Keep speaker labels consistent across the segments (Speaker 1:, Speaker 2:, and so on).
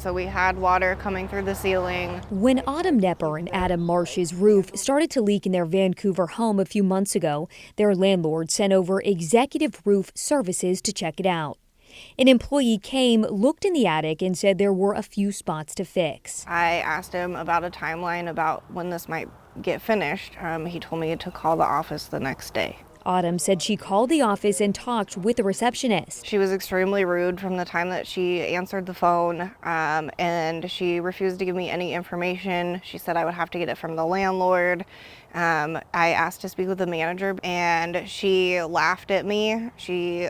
Speaker 1: so we had water coming through the ceiling.
Speaker 2: When Autumn Knepper and Adam Marsh's roof started to leak in their Vancouver home a few months ago, their landlord sent over executive roof services to check it out. An employee came, looked in the attic, and said there were a few spots to fix.
Speaker 1: I asked him about a timeline about when this might get finished. He told me to call the office the next day.
Speaker 2: Autumn said she called the office and talked with the receptionist.
Speaker 1: She was extremely rude from the time that she answered the phone, and she refused to give me any information. She said I would have to get it from the landlord. I asked to speak with the manager, and she laughed at me. She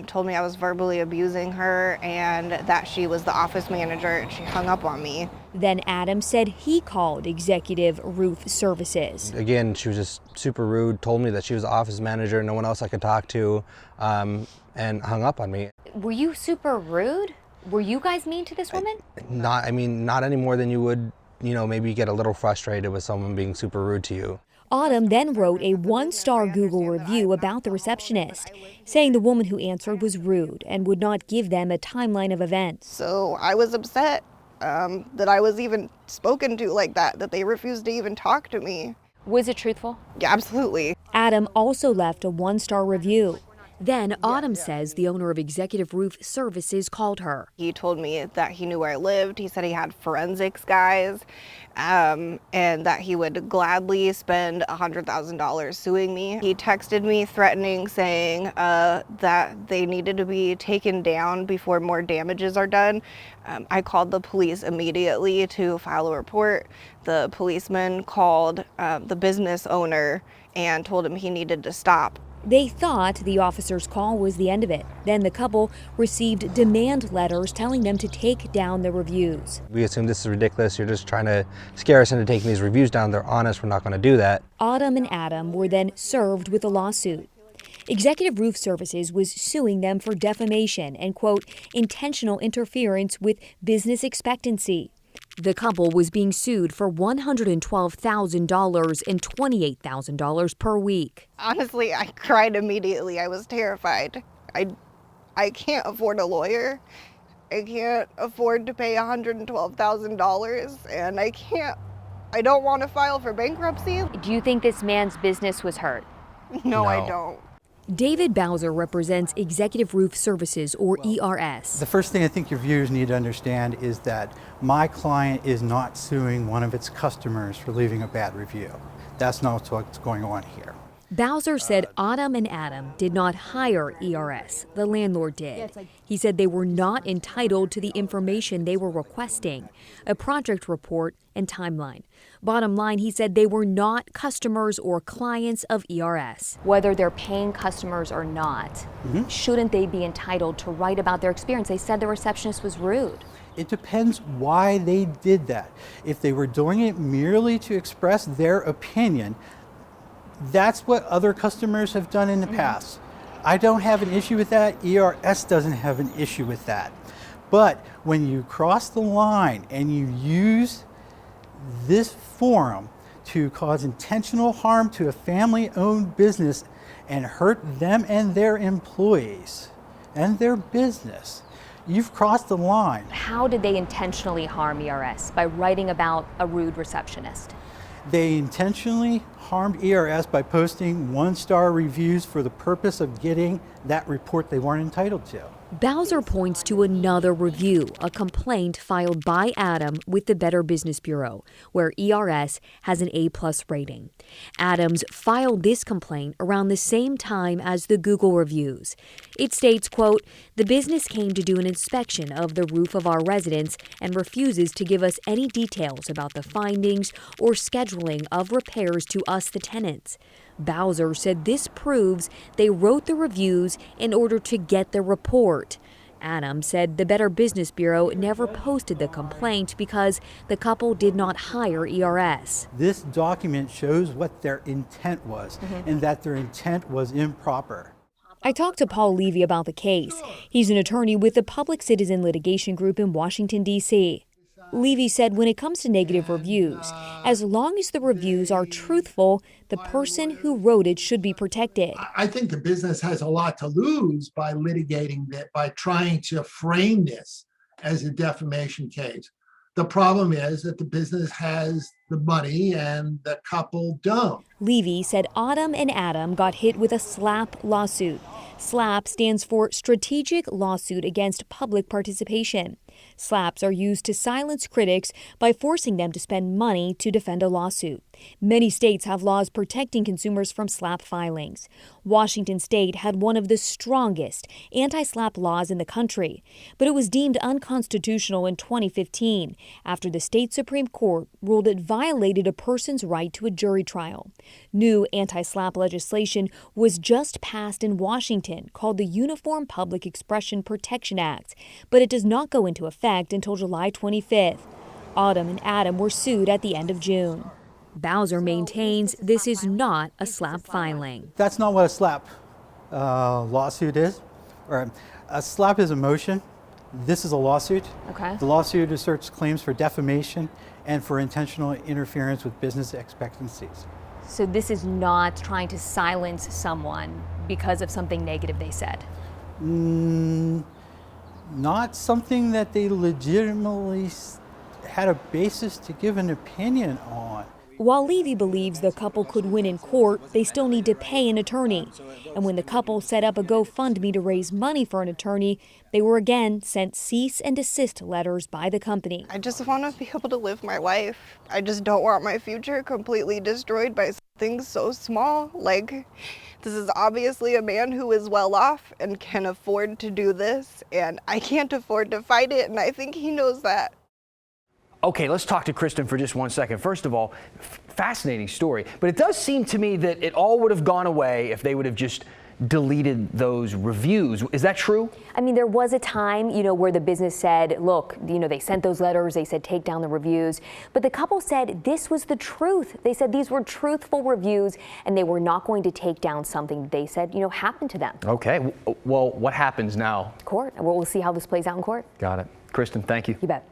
Speaker 1: told me I was verbally abusing her and that she was the office manager, and she hung up on me.
Speaker 2: Then Adam said he called Executive Roof Services.
Speaker 3: Again, she was just super rude, told me that she was the office manager, no one else I could talk to, and hung up on me.
Speaker 4: Were you super rude? Were you guys mean to this woman?
Speaker 3: Not any more than you would, maybe get a little frustrated with someone being super rude to you.
Speaker 2: Autumn then wrote a 1-star Google review about the receptionist, saying the woman who answered was rude and would not give them a timeline of events.
Speaker 1: So I was upset that I was even spoken to like that they refused to even talk to me.
Speaker 4: Was it truthful?
Speaker 1: Yeah, absolutely.
Speaker 2: Adam also left a 1-star review. Then Autumn says the owner of Executive Roof Services called her.
Speaker 1: He told me that he knew where I lived. He said he had forensics guys, and that he would gladly spend $100,000 suing me. He texted me threatening, saying that they needed to be taken down before more damages are done. I called the police immediately to file a report. The policeman called the business owner and told him he needed to stop.
Speaker 2: They thought the officer's call was the end of it. Then the couple received demand letters telling them to take down the reviews.
Speaker 3: We assume this is ridiculous. You're just trying to scare us into taking these reviews down. They're honest. We're not going to do that.
Speaker 2: Autumn and Adam were then served with a lawsuit. Executive Roof Services was suing them for defamation and, quote, intentional interference with business expectancy. The couple was being sued for $112,000 and $28,000 per week.
Speaker 1: Honestly, I cried immediately. I was terrified. I can't afford a lawyer. I can't afford to pay $112,000, and I don't want to file for bankruptcy.
Speaker 4: Do you think this man's business was hurt?
Speaker 1: No, I don't.
Speaker 2: David Bowser represents Executive Roof Services, or ERS.
Speaker 5: The first thing I think your viewers need to understand is that my client is not suing one of its customers for leaving a bad review. That's not what's going on here.
Speaker 2: Bowser said Autumn and Adam did not hire ERS. The landlord did. He said they were not entitled to the information they were requesting, a project report and timeline. Bottom line, he said they were not customers or clients of ERS.
Speaker 4: Whether they're paying customers or not, shouldn't they be entitled to write about their experience? They said the receptionist was rude.
Speaker 5: It depends why they did that. If they were doing it merely to express their opinion, that's what other customers have done in the past. I don't have an issue with that. ERS doesn't have an issue with that. But when you cross the line and you use this forum to cause intentional harm to a family-owned business and hurt them and their employees and their business, you've crossed the line.
Speaker 4: How did they intentionally harm ERS? By writing about a rude receptionist?
Speaker 5: They intentionally harmed ERS by posting 1-star reviews for the purpose of getting that report they weren't entitled to.
Speaker 2: Bowser points to another review, a complaint filed by Adam with the Better Business Bureau, where ERS has an A+ rating. Adams filed this complaint around the same time as the Google reviews. It states, quote, "The business came to do an inspection of the roof of our residence and refuses to give us any details about the findings or scheduling of repairs to us, the tenants." Bowser said this proves they wrote the reviews in order to get the report. Adam said the Better Business Bureau never posted the complaint because the couple did not hire ERS.
Speaker 5: This document shows what their intent was, and that their intent was improper.
Speaker 2: I talked to Paul Levy about the case. He's an attorney with the Public Citizen Litigation Group in Washington, D.C. Levy said when it comes to negative reviews, as long as the reviews are truthful, the person who wrote it should be protected.
Speaker 6: I think the business has a lot to lose by litigating that, by trying to frame this as a defamation case. The problem is that the business has the money and the couple don't.
Speaker 2: Levy said Autumn and Adam got hit with a SLAP lawsuit. SLAP stands for Strategic Lawsuit Against Public Participation. SLAPs are used to silence critics by forcing them to spend money to defend a lawsuit. Many states have laws protecting consumers from SLAP filings. Washington state had one of the strongest anti-SLAP laws in the country, but it was deemed unconstitutional in 2015 after the state Supreme Court ruled it violated a person's right to a jury trial. New anti-SLAP legislation was just passed in Washington called the Uniform Public Expression Protection Act, but it does not go into effect until July 25th. Autumn and Adam were sued at the end of June. Bowser maintains this is not a SLAP filing.
Speaker 5: That's not what a SLAP lawsuit is. Or a SLAP is a motion. This is a lawsuit.
Speaker 4: Okay.
Speaker 5: The lawsuit asserts claims for defamation and for intentional interference with business expectancies.
Speaker 4: So this is not trying to silence someone because of something negative they said?
Speaker 5: Not something that they legitimately had a basis to give an opinion on.
Speaker 2: While Levy believes the couple could win in court, they still need to pay an attorney. And when the couple set up a GoFundMe to raise money for an attorney, they were again sent cease and desist letters by the company.
Speaker 1: I just want to be able to live my life. I just don't want my future completely destroyed by something so small. Like, this is obviously a man who is well off and can afford to do this, and I can't afford to fight it, and I think he knows that.
Speaker 7: Okay, let's talk to Kristen for just 1 second. First of all, fascinating story, but it does seem to me that it all would have gone away if they would have just deleted those reviews. Is that true?
Speaker 4: I mean, there was a time, where the business said, look, they sent those letters, they said take down the reviews, but the couple said this was the truth. They said these were truthful reviews and they were not going to take down something they said, happened to them.
Speaker 7: Okay, well, what happens now?
Speaker 4: Court. We'll see how this plays out in court.
Speaker 7: Got it. Kristen, thank you.
Speaker 4: You bet.